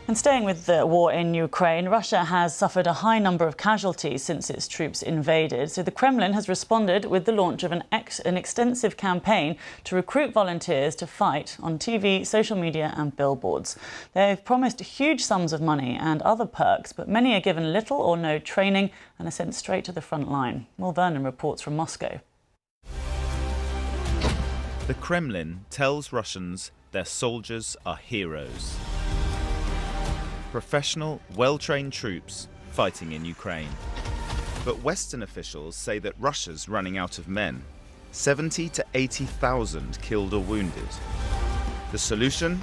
And staying with the war in Ukraine, Russia has suffered a high number of casualties since its troops invaded. So the Kremlin has responded with the launch of an extensive campaign to recruit volunteers to fight on TV, social media and billboards. They've promised huge sums of money and other perks, but many are given little or no training and are sent straight to the front line. Will Vernon reports from Moscow. The Kremlin tells Russians their soldiers are heroes. Professional, well-trained troops fighting in Ukraine. But Western officials say that Russia's running out of men. 70 to 80,000 killed or wounded. The solution?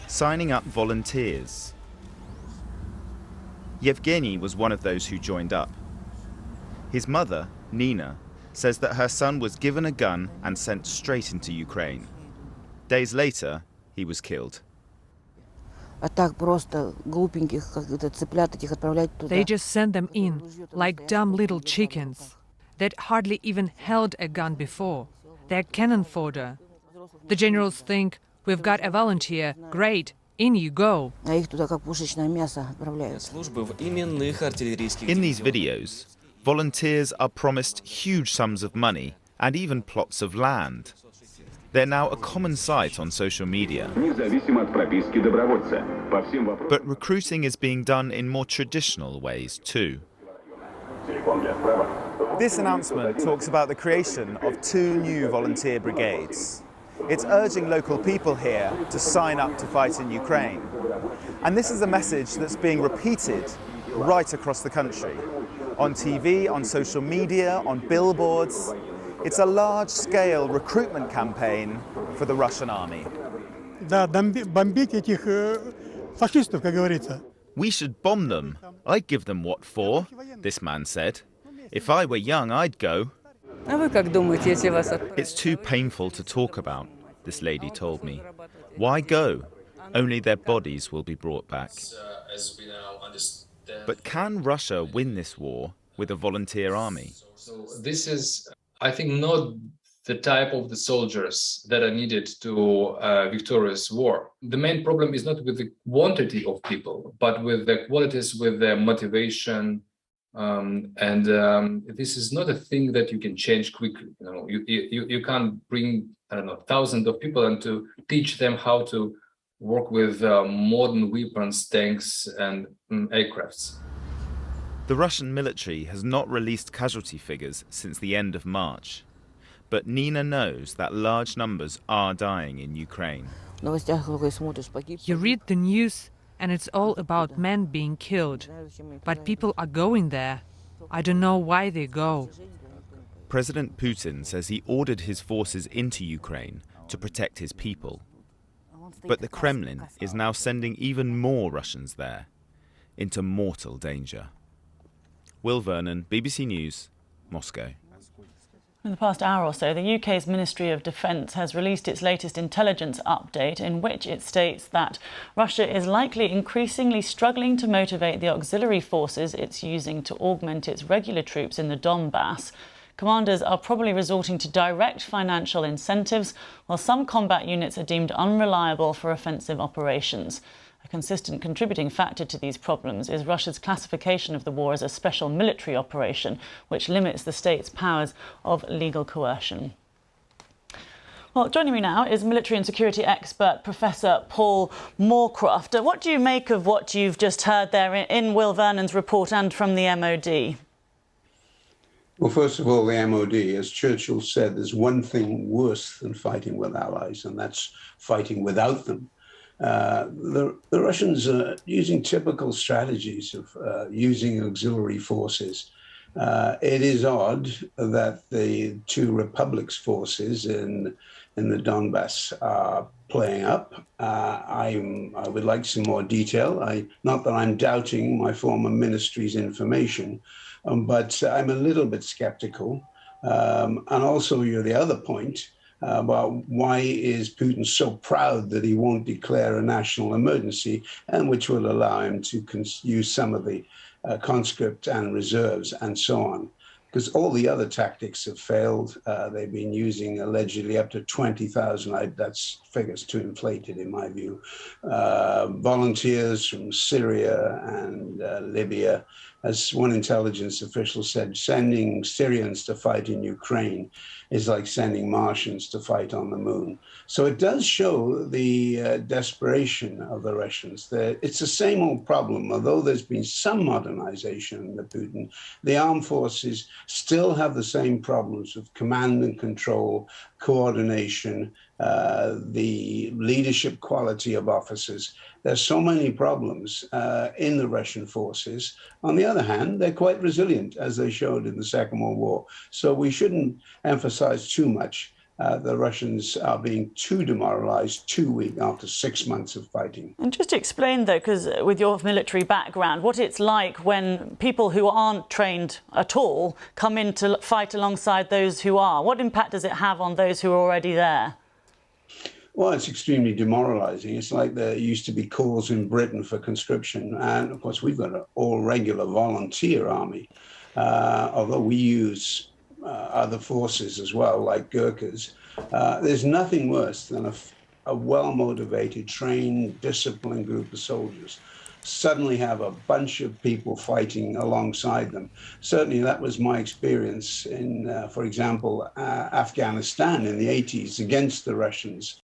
Signing up volunteers. Yevgeny was one of those who joined up. His mother, Nina, says that her son was given a gun and sent straight into Ukraine. Days later, he was killed. They just send them in, like dumb little chickens. They'd hardly even held a gun before. They're cannon fodder. The generals think, we've got a volunteer, great, in you go. In these videos, volunteers are promised huge sums of money and even plots of land. They're now a common sight on social media. But recruiting is being done in more traditional ways too. This announcement talks about the creation of 2 new volunteer brigades. It's urging local people here to sign up to fight in Ukraine. And this is a message that's being repeated right across the country. On TV, on social media, on billboards. It's a large-scale recruitment campaign for the Russian army. We should bomb them. I'd give them what for, this man said. If I were young, I'd go. It's too painful to talk about, this lady told me. Why go? Only their bodies will be brought back. But can Russia win this war with a volunteer army? This is, I think, not the type of the soldiers that are needed to victorious war. The main problem is not with the quantity of people, but with the qualities, with their motivation. This is not a thing that you can change quickly. You can't bring, I don't know, thousands of people and to teach them how to work with modern weapons, tanks and aircrafts. The Russian military has not released casualty figures since the end of March. But Nina knows that large numbers are dying in Ukraine. You read the news and it's all about men being killed. But people are going there. I don't know why they go. President Putin says he ordered his forces into Ukraine to protect his people. But the Kremlin is now sending even more Russians there, into mortal danger. Will Vernon, BBC News, Moscow. In the past hour or so, the UK's Ministry of Defence has released its latest intelligence update in which it states that Russia is likely increasingly struggling to motivate the auxiliary forces it's using to augment its regular troops in the Donbass. Commanders are probably resorting to direct financial incentives, while some combat units are deemed unreliable for offensive operations. A consistent contributing factor to these problems is Russia's classification of the war as a special military operation, which limits the state's powers of legal coercion. Well, joining me now is military and security expert Professor Paul Moorcroft. What do you make of what you've just heard there in Will Vernon's report and from the MOD? Well, first of all, the MOD, as Churchill said, there's one thing worse than fighting with allies, and that's fighting without them. The Russians are using typical strategies of using auxiliary forces. It is odd that the 2 republics forces in the Donbass are playing up. I would like some more detail. Not that I'm doubting my former ministry's information, but I'm a little bit skeptical. And also, the other point about why is Putin so proud that he won't declare a national emergency, and which will allow him to use some of the conscript and reserves and so on. because all the other tactics have failed. They've been using allegedly up to 20,000, that's figures too inflated in my view, volunteers from Syria and Libya. As one intelligence official said, sending Syrians to fight in Ukraine is like sending Martians to fight on the moon. So it does show the desperation of the Russians. It's the same old problem. Although there's been some modernization under Putin, the armed forces still have the same problems of command and control, coordination, the leadership quality of officers. There's so many problems in the Russian forces. On the other hand, they're quite resilient, as they showed in the Second World War. So we shouldn't emphasize too much the Russians are being too demoralized, too weak after 6 months of fighting. And just to explain, though, because with your military background, what it's like when people who aren't trained at all come in to fight alongside those who are. What impact does it have on those who are already there? Well, it's extremely demoralizing. It's like there used to be calls in Britain for conscription. And of course, we've got an all-regular volunteer army, although we use other forces as well, like Gurkhas. There's nothing worse than a well-motivated, trained, disciplined group of soldiers suddenly have a bunch of people fighting alongside them. Certainly that was my experience in, for example, Afghanistan in the 80s against the Russians.